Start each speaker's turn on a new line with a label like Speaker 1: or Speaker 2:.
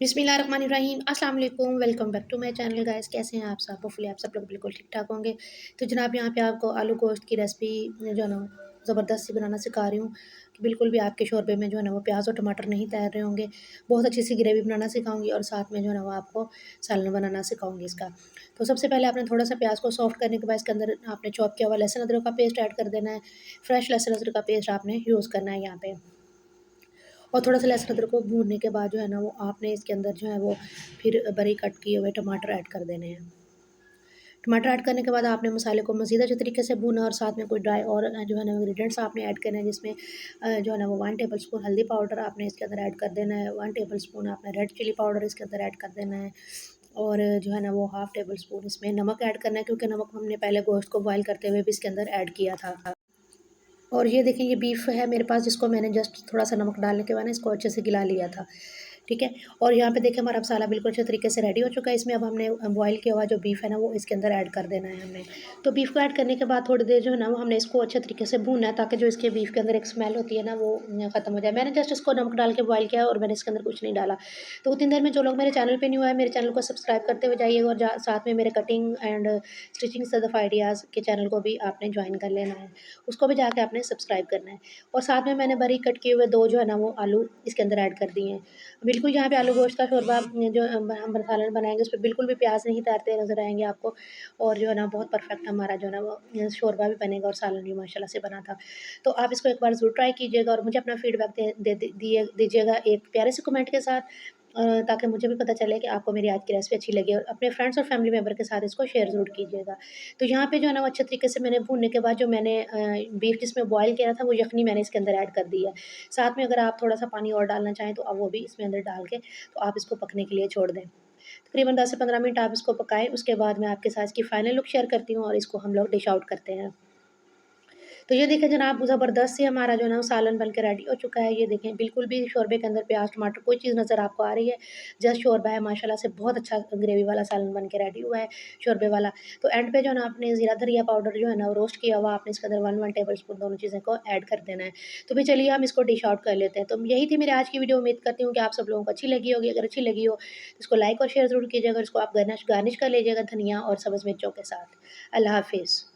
Speaker 1: बिस्मिल्लाहिर्रहमानिर्रहीम अस्सलाम वालेकुम। Welcome back to my channel guys. कैसे हैं आप सब? होपफुली आप सब लोग बिल्कुल ठीक-ठाक होंगे। तो जनाब यहाँ पे आपको आलू गोश्त की रेसिपी जो है ना ज़बरदस्त सी बनाना सिखा रही हूँ कि बिल्कुल भी आपके शोरबे में जो है ना वो प्याज़ और टमाटर नहीं तैर रहे होंगे। बहुत अच्छी सी ग्रेवी बनाना सिखाऊँगी और साथ में जो है ना वो आपको सालन बनाना सिखाऊँगी इसका। तो सबसे पहले आपने थोड़ा-सा प्याज़ को सॉफ्ट करने के बाद इसके अंदर आपने चॉप किया हुआ लहसुन अदरक का पेस्ट ऐड कर देना है। फ्रेश लहसुन अदरक का पेस्ट आपने यूज़ करना है यहाँ पे। और थोड़ा-सा लहसुन अदरक को भूनने के बाद जो है ना वो आपने इसके अंदर जो है वो फिर बारीक कट किए हुए टमाटर ऐड कर देने हैं। टमाटर ऐड करने के बाद आपने मसाले को मज़ीद अच्छे तरीके से भूना और साथ में कोई ड्राई और जो है ना इंग्रीडिएंट्स आपने ऐड करने हैं जिसमें जो है ना वो 1 टेबल स्पून हल्दी पाउडर आपने इसके अंदर ऐड कर देना है, 1 टेबल स्पून आपने रेड चिली पाउडर इसके अंदर ऐड कर देना है और जो है ना वो हाफ़ टेबल स्पून इसमें नमक ऐड करना है क्योंकि नमक हमने पहले गोश्त को बॉयल करते हुए भी इसके अंदर ऐड किया था। और ये देखें ये बीफ है मेरे पास जिसको मैंने जस्ट थोड़ा-सा नमक डालने के बाद ना इसको अच्छे से गला लिया था, ठीक है? और यहाँ पे देखिए हमारा मसाला बिल्कुल अच्छे तरीके से रेडी हो चुका है। इसमें अब हमने बॉयल किया हुआ जो बीफ है ना वो इसके अंदर ऐड कर देना है हमने। तो बीफ को ऐड करने के बाद थोड़ी देर जो है ना वो हमने इसको अच्छे तरीके से भूनना है ताकि जो इसके बीफ के अंदर एक स्मेल होती है ना वो ख़त्म हो जाए। मैंने जस्ट इसको नमक डाल के बॉयल किया और मैंने इसके अंदर कुछ नहीं डाला। तो उतनी देर में जो लोग मेरे चैनल पे न्यू आए मेरे चैनल को सब्सक्राइब करते हुए जाइएगा और जा साथ में मेरे cutting and stitching Sadaf ideas के चैनल को भी आपने जॉइन कर लेना है। उसको भी जाके आपने सब्सक्राइब करना है। और साथ में मैंने बारीक कट किए हुए 2 जो है ना वो आलू इसके अंदर ऐड कर दिए हैं। बिल्कुल यहाँ पे आलू गोश्त का शोरबा जो हम सालन बनाएँगे उसपे बिल्कुल भी प्याज़ नहीं तैरते नज़र आएँगे आपको और जो है ना बहुत परफेक्ट हमारा जो है ना वो शोरबा भी बनेगा और सालन भी माशाल्लाह से बना था। तो आप इसको एक बार ज़रूर ट्राई कीजिएगा और मुझे अपना फीडबैक दीजिएगा एक प्यारे से कमेंट के साथ ताकि मुझे भी पता चले कि आपको मेरी आज की रेसिपी अच्छी लगी और अपने फ्रेंड्स और फैमिली मेंबर के साथ इसको शेयर ज़रूर कीजिएगा। तो यहाँ पे जो है ना वो अच्छे तरीके से मैंने भूनने के बाद जो मैंने बीफ जिसमें बॉयल किया था वो यखनी मैंने इसके अंदर ऐड कर दी है। साथ में अगर आप थोड़ा-सा पानी और डालना चाहें तो आप वो भी इसमें अंदर डाल के तो आप इसको पकने के लिए छोड़ दें। तकरीबन 10 से 15 मिनट आप इसको पकाएँ, उसके बाद मैं आपके साथ इसकी फाइनल लुक शेयर करती हूँ और इसको हम लोग डिश आउट करते हैं। तो ये देखें जनाब ज़बरदस्त से हमारा जो है ना वो सालन बन के रेडी हो चुका है। ये देखें बिल्कुल भी शोरबे के अंदर प्याज़, टमाटर कोई चीज़ नज़र आपको आ रही है, जस्ट शोरबा है माशाल्लाह से बहुत अच्छा ग्रेवी वाला सालन बन के रेडी हुआ है, शोरबे वाला। तो एंड पे जो है ना आपने ज़ीरा धनिया पाउडर जो है ना वो रोस्ट किया हुआ आपने इसके अंदर 1 टेबल स्पून दोनों चीज़ें को ऐड कर देना है। तो फिर चलिए हम इसको डिश आउट कर लेते हैं। तो यही थी मेरी आज की वीडियो, उम्मीद करती हूँ कि आप सब लोगों को अच्छी लगी होगी। अगर अच्छी लगी हो तो इसको लाइक और शेयर ज़रूर कीजिएगा और इसको आप गार्निश गार्निश कर लीजिएगा धनिया और सब्ज़ मिर्चों के साथ। अल्लाह हाफ़िज़।